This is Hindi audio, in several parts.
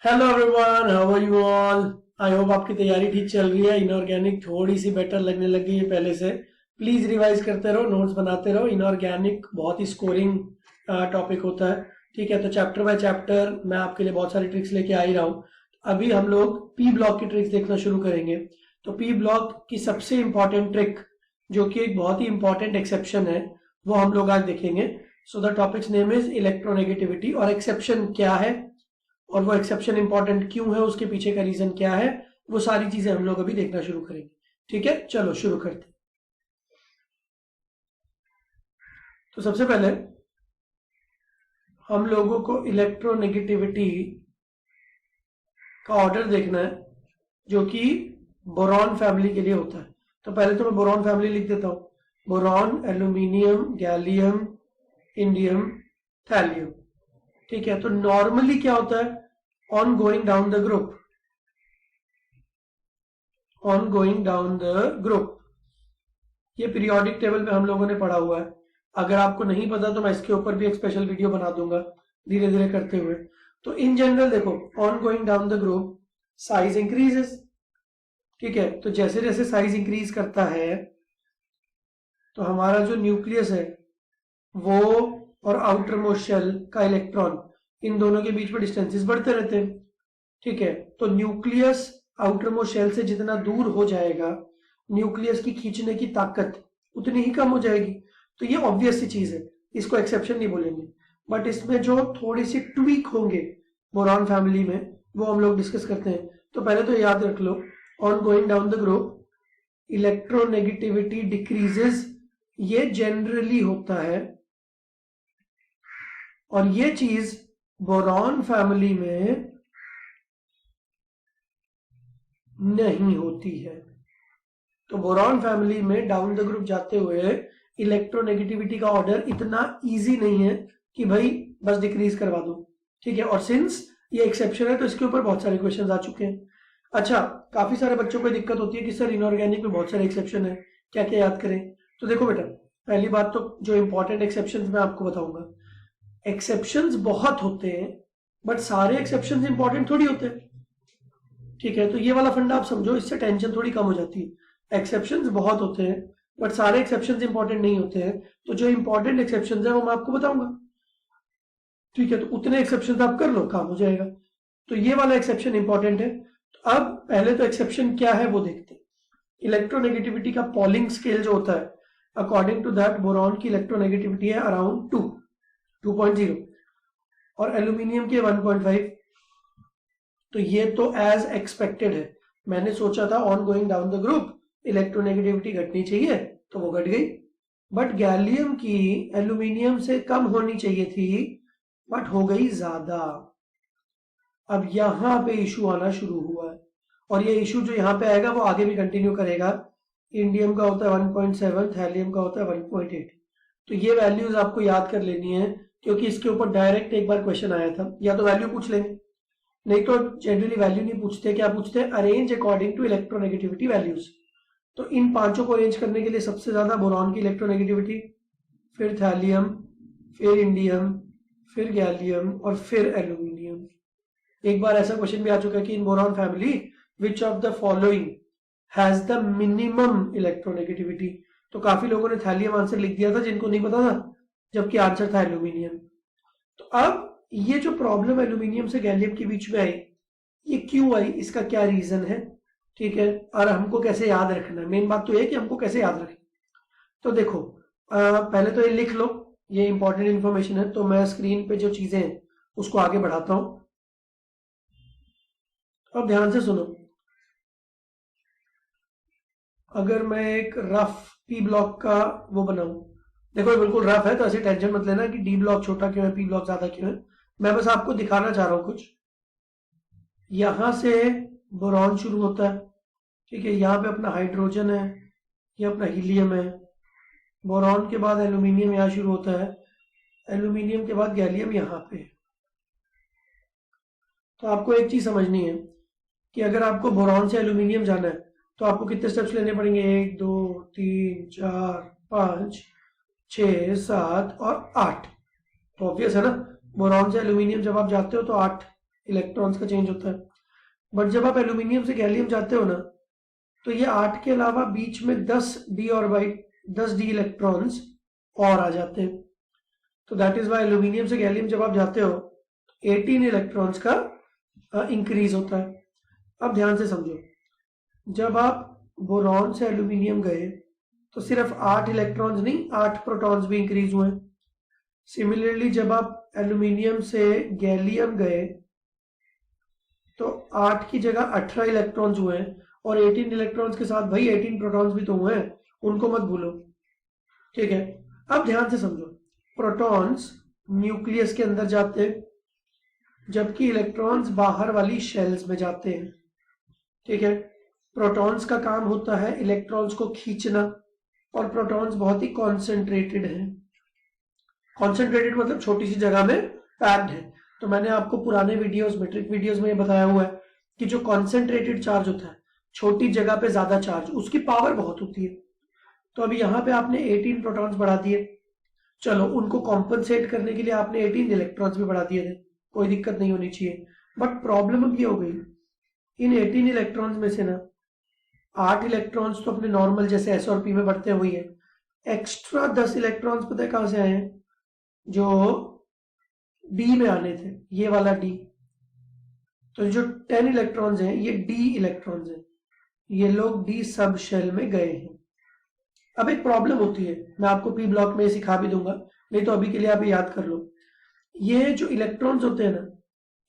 Hello everyone, how are you all. I hope आपकी तैयारी ठीक चल रही है। इनऑर्गेनिक थोड़ी सी बेटर लगने लगी है पहले से। प्लीज रिवाइज करते रहो, नोट्स बनाते रहो। इनऑर्गेनिक बहुत ही स्कोरिंग टॉपिक होता है। ठीक है, तो चैप्टर बाय चैप्टर मैं आपके लिए बहुत सारी ट्रिक्स लेके आ ही रहा हूँ। अभी हम लोग पी ब्लॉक की ट्रिक्स देखना शुरू करेंगे। तो पी ब्लॉक की सबसे इंपॉर्टेंट ट्रिक, जो कि एक बहुत ही इंपॉर्टेंट एक्सेप्शन है, वो हम लोग आज देखेंगे। So the topics name is electronegativity. और एक्सेप्शन क्या है और वो एक्सेप्शन इंपॉर्टेंट क्यों है, उसके पीछे का रीजन क्या है, वो सारी चीजें हम लोग अभी देखना शुरू करेंगे। ठीक है, चलो शुरू करते हैं। तो सबसे पहले हम लोगों को इलेक्ट्रोनेगेटिविटी का ऑर्डर देखना है, जो कि बोरॉन फैमिली के लिए होता है। तो पहले तो मैं बोरॉन फैमिली लिख देता हूं। Boron, aluminium, gallium, indium, thallium. ठीक है, तो नॉर्मली क्या होता है, on going down the group, on going down the group, ये पीरियोडिक टेबल में हम लोगों ने पढ़ा हुआ है। अगर आपको नहीं पता तो मैं इसके ऊपर भी एक स्पेशल वीडियो बना दूंगा धीरे धीरे करते हुए। तो इन जनरल देखो, on going down the group size increases. ठीक है, तो जैसे जैसे साइज इंक्रीज करता है तो हमारा जो न्यूक्लियस है वो और आउटर मोस्ट शेल का इलेक्ट्रॉन, इन दोनों के बीच में डिस्टेंसेस बढ़ते रहते हैं। ठीक है, तो न्यूक्लियस आउटर मोस्ट शेल से जितना दूर हो जाएगा, न्यूक्लियस की खींचने की ताकत उतनी ही कम हो जाएगी। तो ये ऑब्वियस सी चीज है, इसको एक्सेप्शन नहीं बोलेंगे। बट इसमें जो थोड़ी सी ट्वीक होंगे बोरॉन फैमिली में, वो हम लोग डिस्कस करते हैं। तो पहले तो याद रख लो, on going down the group electronegativity decreases, ये जनरली होता है। और ये चीज बोरॉन फैमिली में नहीं होती है। तो बोरॉन फैमिली में डाउन द ग्रुप जाते हुए इलेक्ट्रोनेगेटिविटी का ऑर्डर इतना इजी नहीं है कि भाई बस डिक्रीज करवा दो। ठीक है, और सिंस ये एक्सेप्शन है तो इसके ऊपर बहुत सारे क्वेश्चंस आ चुके हैं। अच्छा, काफी सारे बच्चों को दिक्कत होती है कि सर इनऑर्गेनिक में बहुत सारे एक्सेप्शन है, क्या क्या याद करें। तो देखो बेटा, पहली बात तो जो इंपॉर्टेंट एक्सेप्शन मैं आपको बताऊंगा, एक्सेप्शंस बहुत होते हैं बट सारे एक्सेप्शंस इंपॉर्टेंट थोड़ी होते हैं। ठीक है, तो ये वाला फंडा आप समझो, इससे टेंशन थोड़ी कम हो जाती है। एक्सेप्शंस बहुत होते हैं बट सारे एक्सेप्शंस इंपॉर्टेंट नहीं होते हैं। तो जो इंपॉर्टेंट एक्सेप्शंस है वो मैं आपको बताऊंगा। ठीक है, तो उतने एक्सेप्शंस आप कर लो, काम हो जाएगा। तो ये वाला एक्सेप्शन इंपॉर्टेंट है। तो अब पहले तो एक्सेप्शन क्या है वो देखते हैं। इलेक्ट्रोनेगेटिविटी का पॉलिंग स्केल जो होता है, अकॉर्डिंग टू दैट बोरॉन की इलेक्ट्रोनेगेटिविटी है अराउंड 2.0 और एल्यूमिनियम की 1.5। तो ये तो एज एक्सपेक्टेड है। मैंने सोचा था on going down the group electronegativity घटनी चाहिए तो वो घट गई। बट गैलियम की एल्यूमिनियम से कम होनी चाहिए थी, बट हो गई ज्यादा। अब यहां पे इशू आना शुरू हुआ है, और ये इशू जो यहां पे आएगा वो आगे भी कंटिन्यू करेगा। इंडियम का होता है 1.7, थैलियम का होता है 1.8। तो ये वैल्यूज आपको याद कर लेनी है, क्योंकि इसके ऊपर डायरेक्ट एक बार क्वेश्चन आया था। या तो वैल्यू पूछ लेंगे, नहीं तो जनरली वैल्यू नहीं पूछते। क्या पूछते हैं, arrange according to electronegativity values. तो इन पांचों को अरेंज करने के लिए सबसे ज्यादा बोरॉन की इलेक्ट्रोनेगेटिविटी, फिर थैलियम, फिर इंडियम, फिर गैलियम और फिर एल्यूमिनियम। एक बार ऐसा क्वेश्चन भी आ चुका है कि in boron family which of the following has the minimum electronegativity. तो काफी लोगों ने थैलियम आंसर लिख दिया था जिनको नहीं पता था, जबकि आंसर था एल्यूमिनियम। तो अब ये जो प्रॉब्लम एल्यूमिनियम से गैलियम के बीच में आई, ये क्यों आई, इसका क्या रीजन है। ठीक है, और हमको कैसे याद रखना है। मेन बात तो ये कि हमको कैसे याद रखें। तो देखो, पहले तो ये लिख लो, ये इंपॉर्टेंट इंफॉर्मेशन है। तो मैं स्क्रीन पे जो चीजें हैं उसको आगे बढ़ाता हूं। अब ध्यान से सुनो, अगर मैं एक रफ पी ब्लॉक का वो बनाऊं, देखो ये बिल्कुल रफ है तो ऐसे टेंशन मत लेना कि डी ब्लॉक छोटा क्यों है, पी ब्लॉक ज्यादा क्यों है। मैं बस आपको दिखाना चाह रहा हूं कुछ। यहां से बोरॉन शुरू होता है। ठीक है, यहाँ पे अपना हाइड्रोजन है, ये अपना हीलियम है। बोरॉन के बाद एल्यूमिनियम यहाँ शुरू होता है, एल्यूमिनियम के बाद गैलियम यहाँ पे। तो आपको एक चीज समझनी है कि अगर आपको बोरॉन से एल्यूमिनियम जाना है तो आपको कितने स्टेप्स लेने पड़ेंगे, 1 2 3 4 5 6 7 और 8। तो ऑब्वियस है ना, बोरॉन से एल्यूमिनियम जब आप जाते हो तो 8 इलेक्ट्रॉन्स का चेंज होता है। बट जब आप एल्यूमिनियम से गैलियम जाते हो ना, तो ये 8 के अलावा बीच में 10d ऑर्बिट 10d इलेक्ट्रॉन्स और आ जाते हैं। तो दैट इज वाई एल्यूमिनियम से गैलियम जब आप जाते हो 18 इलेक्ट्रॉन्स का इंक्रीज होता है। अब ध्यान से समझो, जब आप बोरॉन से एल्यूमिनियम गए तो सिर्फ 8 इलेक्ट्रॉन्स नहीं, 8 प्रोटॉन्स भी इंक्रीज हुए। सिमिलरली जब आप एल्यूमिनियम से गैलियम गए तो 8 की जगह 18 इलेक्ट्रॉन्स हुए हैं, और 18 इलेक्ट्रॉन्स के साथ भाई 18 प्रोटॉन्स भी तो हुए हैं, उनको मत भूलो, ठीक है। अब ध्यान से समझो, प्रोटॉन्स न्यूक्लियस के अंदर जाते हैं, जबकि इलेक्ट्रॉन्स बाहर वाली शेल्स में जाते हैं, ठीक है। प्रोटॉन्स का काम होता है इलेक्ट्रॉन्स को खींचना, और प्रोटॉन्स बहुत ही कॉन्सेंट्रेटेड हैं। कॉन्सेंट्रेटेड मतलब छोटी सी जगह में पैक्ड है। तो मैंने आपको पुराने वीडियोस, मेट्रिक वीडियोस में ये बताया हुआ है कि जो कॉन्सेंट्रेटेड चार्ज होता है, छोटी जगह पे ज्यादा चार्ज, उसकी पावर बहुत होती है। तो अभी यहाँ पे आपने 18 प्रोटॉन्स बढ़ा दिए, चलो उनको कॉम्पनसेट करने के लिए आपने 18 इलेक्ट्रॉन्स भी बढ़ा दिए थे, कोई दिक्कत नहीं होनी चाहिए। बट प्रॉब्लम अब ये हो गई, इन 18 इलेक्ट्रॉन्स में से ना 8 इलेक्ट्रॉन्स तो अपने नॉर्मल जैसे एस और पी में बढ़ते हुए है, एक्स्ट्रा 10 इलेक्ट्रॉन्स पता है कहां से आए हैं? जो डी में आने थे, ये वाला डी। तो जो 10 इलेक्ट्रॉन्स हैं ये डी इलेक्ट्रॉन्स हैं, ये लोग डी सब शेल में गए हैं। अब एक प्रॉब्लम होती है, मैं आपको पी ब्लॉक में सिखा भी दूंगा, नहीं तो अभी के लिए आप याद कर लो। ये जो इलेक्ट्रॉन्स होते हैं ना,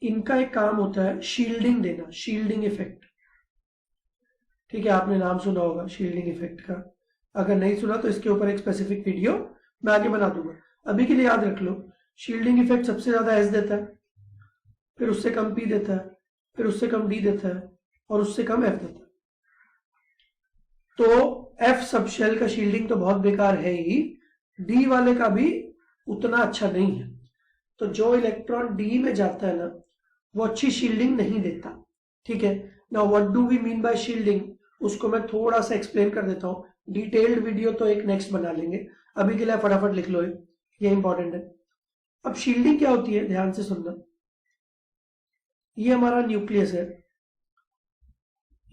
इनका एक काम होता है शील्डिंग देना, शील्डिंग इफेक्ट, ठीक है। आपने नाम सुना होगा शील्डिंग इफेक्ट का, अगर नहीं सुना तो इसके ऊपर एक स्पेसिफिक वीडियो मैं आगे बना दूंगा। अभी के लिए याद रख लो, शील्डिंग इफेक्ट सबसे ज्यादा एस देता है, फिर उससे कम पी देता है, फिर उससे कम डी देता है, और उससे कम एफ देता है। तो एफ सब शेल का शील्डिंग तो बहुत बेकार है ही, डी वाले का भी उतना अच्छा नहीं है। तो जो इलेक्ट्रॉन डी में जाता है ना, वो अच्छी शील्डिंग नहीं देता, ठीक है। Now what do we mean by shielding, उसको मैं थोड़ा सा एक्सप्लेन कर देता हूँ। डिटेल्ड वीडियो तो एक नेक्स्ट बना लेंगे, अभी के लिए फटाफट लिख लो, ये इंपॉर्टेंट है। अब शील्डिंग क्या होती है, ध्यान से सुनना। ये हमारा न्यूक्लियस है,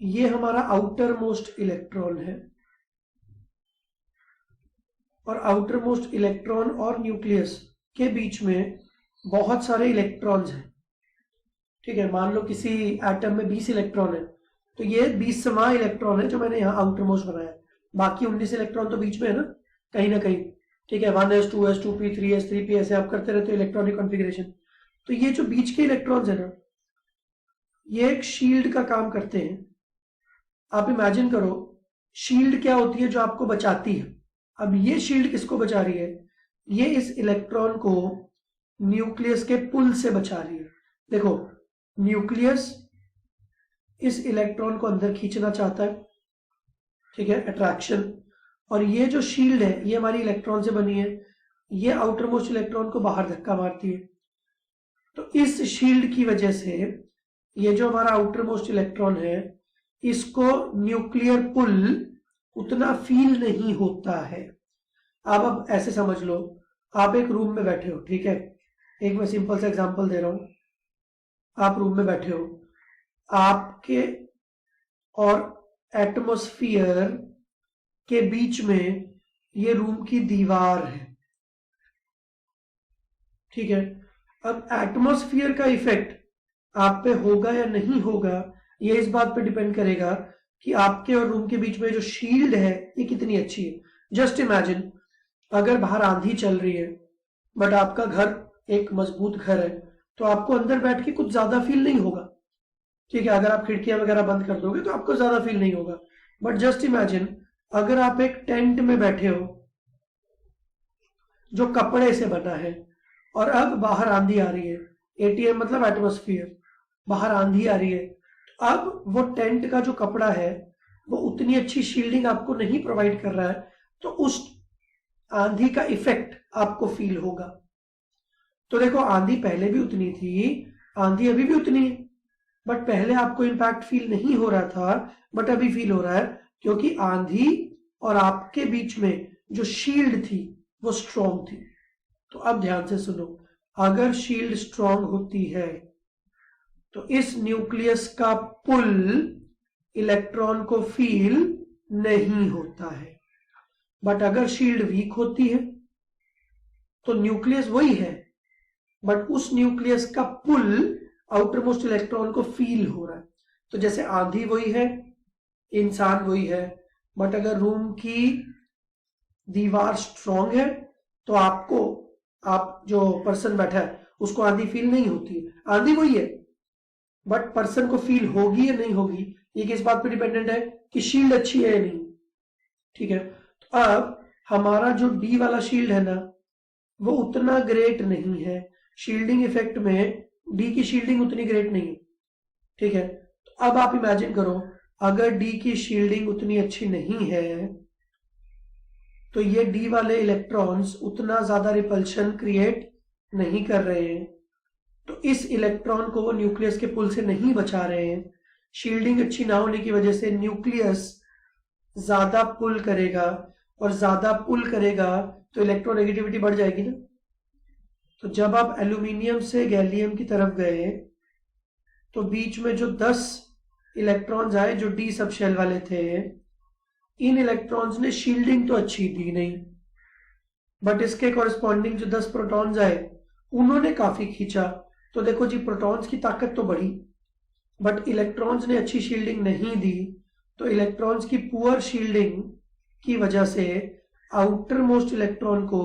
ये हमारा आउटर मोस्ट इलेक्ट्रॉन है, और आउटर मोस्ट इलेक्ट्रॉन और न्यूक्लियस के बीच में बहुत सारे इलेक्ट्रॉन्स हैं, ठीक है। मान लो किसी एटम में 20 इलेक्ट्रॉन है, तो ये 20वां इलेक्ट्रॉन है जो मैंने यहाँ आउटर मोस्ट बनाया है। बाकी 19 इलेक्ट्रॉन तो बीच में है ना कहीं, ठीक है। 1s 2s 2p 3s 3p ऐसे आप करते रहते हो इलेक्ट्रॉनिक कॉन्फ़िगरेशन। तो ये जो बीच के इलेक्ट्रॉन्स है ना, ये एक शील्ड का काम करते हैं। आप इमेजिन करो, शील्ड क्या होती है? जो आपको बचाती है। अब ये शील्ड किसको बचा रही है? ये इस इलेक्ट्रॉन को न्यूक्लियस के पुल से बचा रही है। देखो, न्यूक्लियस इस इलेक्ट्रॉन को अंदर खींचना चाहता है, ठीक है, अट्रैक्शन। और ये जो शील्ड है ये हमारी इलेक्ट्रॉन से बनी है, ये आउटर मोस्ट इलेक्ट्रॉन को बाहर धक्का मारती है। तो इस शील्ड की वजह से ये जो हमारा आउटर मोस्ट इलेक्ट्रॉन है, इसको न्यूक्लियर पुल उतना फील नहीं होता है। अब ऐसे समझ लो, आप एक रूम में बैठे हो, ठीक है, एक मैं सिंपल सा एग्जांपल दे रहा हूं। आप रूम में बैठे हो, आपके और एटमॉस्फेयर के बीच में ये रूम की दीवार है, ठीक है। अब एटमॉस्फेयर का इफेक्ट आप पे होगा या नहीं होगा, ये इस बात पे डिपेंड करेगा कि आपके और रूम के बीच में जो शील्ड है ये कितनी अच्छी है। जस्ट इमेजिन, अगर बाहर आंधी चल रही है बट आपका घर एक मजबूत घर है, तो आपको अंदर बैठ के कुछ ज्यादा फील नहीं होगा, ठीक है। अगर आप खिड़कियां वगैरह बंद कर दोगे तो आपको ज्यादा फील नहीं होगा। बट जस्ट इमेजिन, अगर आप एक टेंट में बैठे हो जो कपड़े से बना है, और अब बाहर आंधी आ रही है, एटीएम मतलब एटमॉस्फेयर, बाहर आंधी आ रही है, अब वो टेंट का जो कपड़ा है वो उतनी अच्छी शील्डिंग आपको नहीं प्रोवाइड कर रहा है, तो उस आंधी का इफेक्ट आपको फील होगा। तो देखो, आंधी पहले भी उतनी थी, आंधी अभी भी उतनी है, बट पहले आपको इम्पैक्ट फील नहीं हो रहा था, बट अभी फील हो रहा है, क्योंकि आंधी और आपके बीच में जो शील्ड थी वो स्ट्रॉन्ग थी। तो अब ध्यान से सुनो, अगर शील्ड स्ट्रॉन्ग होती है तो इस न्यूक्लियस का पुल इलेक्ट्रॉन को फील नहीं होता है। बट अगर शील्ड वीक होती है तो न्यूक्लियस वही है, बट उस न्यूक्लियस का पुल आउटर मोस्ट इलेक्ट्रॉन को फील हो रहा है। तो जैसे आंधी वही है, इंसान वही है, बट अगर रूम की दीवार स्ट्रांग है तो आप जो पर्सन बैठा है उसको आंधी फील नहीं होती है। आंधी वही है, बट पर्सन को फील होगी या नहीं होगी ये किस बात पे डिपेंडेंट है कि शील्ड अच्छी है या नहीं। ठीक है, तो अब हमारा जो डी वाला शील्ड है ना वो उतना ग्रेट नहीं है, शील्डिंग इफेक्ट में डी की शील्डिंग उतनी ग्रेट नहीं है। ठीक है, तो अब आप इमेजिन करो अगर डी की शील्डिंग उतनी अच्छी नहीं है तो ये डी वाले इलेक्ट्रॉन्स उतना ज्यादा रिपल्शन क्रिएट नहीं कर रहे हैं, तो इस इलेक्ट्रॉन को वो न्यूक्लियस के पुल से नहीं बचा रहे हैं। शील्डिंग अच्छी ना होने की वजह से न्यूक्लियस ज्यादा पुल करेगा, और ज्यादा पुल करेगा तो इलेक्ट्रोनेगेटिविटी बढ़ जाएगी ना। तो जब आप एल्यूमिनियम से गैलियम की तरफ गए तो बीच में जो 10 इलेक्ट्रॉन्स आए जो डी सब शेल वाले थे, इन इलेक्ट्रॉन्स ने शील्डिंग तो अच्छी दी नहीं, बट इसके कॉरेस्पॉन्डिंग जो 10 प्रोटॉन्स आए उन्होंने काफी खींचा। तो देखो जी, प्रोटॉन्स की ताकत तो बढ़ी बट इलेक्ट्रॉन्स ने अच्छी शील्डिंग नहीं दी। तो इलेक्ट्रॉन्स की पुअर शील्डिंग की वजह से आउटर मोस्ट इलेक्ट्रॉन को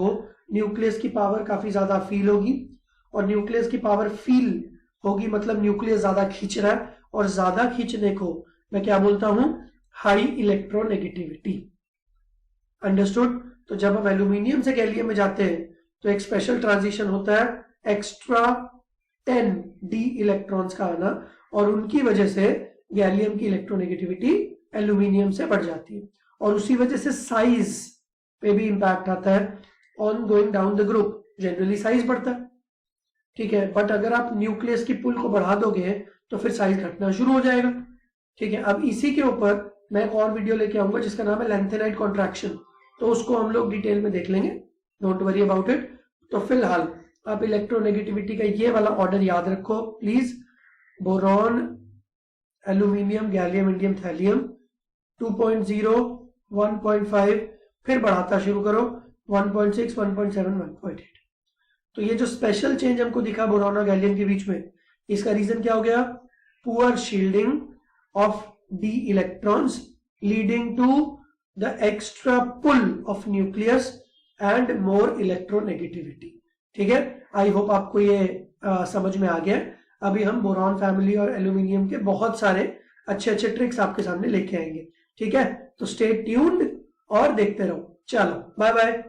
न्यूक्लियस की पावर काफी ज्यादा फील होगी, और न्यूक्लियस की पावर फील होगी मतलब न्यूक्लियस ज्यादा खींच रहा है, और ज्यादा खींचने को मैं क्या बोलता हूं, हाई इलेक्ट्रोनेगेटिविटी। अंडरस्टूड। तो जब हम एल्यूमिनियम से गैलियम में जाते हैं तो एक स्पेशल ट्रांजिशन होता है, एक्स्ट्रा 10 डी इलेक्ट्रॉन्स का आना, और उनकी वजह से गैलियम की इलेक्ट्रोनेगेटिविटी एल्यूमिनियम से बढ़ जाती है, और उसी वजह से साइज पे भी इंपैक्ट आता है। On going down the group generally size बढ़ता है। ठीक है, बट अगर आप न्यूक्लियस की पुल को बढ़ा दोगे तो फिर साइज घटना शुरू हो जाएगा। ठीक है, अब इसी के ऊपर मैं एक और वीडियो लेके आऊंगा जिसका नाम है लैंथेनाइट कॉन्ट्रैक्शन, तो उसको हम लोग डिटेल में देख लेंगे, डोंट वरी अबाउट इट। तो फिलहाल आप इलेक्ट्रोनेगेटिविटी का ये वाला ऑर्डर याद रखो please. Boron, aluminium, gallium, indium, thallium 2.0, 1.5, फिर बढ़ाता शुरू करो 1.6, 1.7, 1.8। तो ये जो स्पेशल चेंज हमको दिखा बोरॉन और गैलियम के बीच में, इसका रीजन क्या हो गया, poor shielding of the electrons leading to the extra pull of nucleus and more electronegativity. ठीक है, आई होप आपको ये समझ में आ गया। अभी हम बोरॉन फैमिली और एल्यूमिनियम के बहुत सारे अच्छे अच्छे ट्रिक्स आपके सामने लेके आएंगे। ठीक है, तो स्टे ट्यून्ड और देखते रहो। चलो बाय बाय।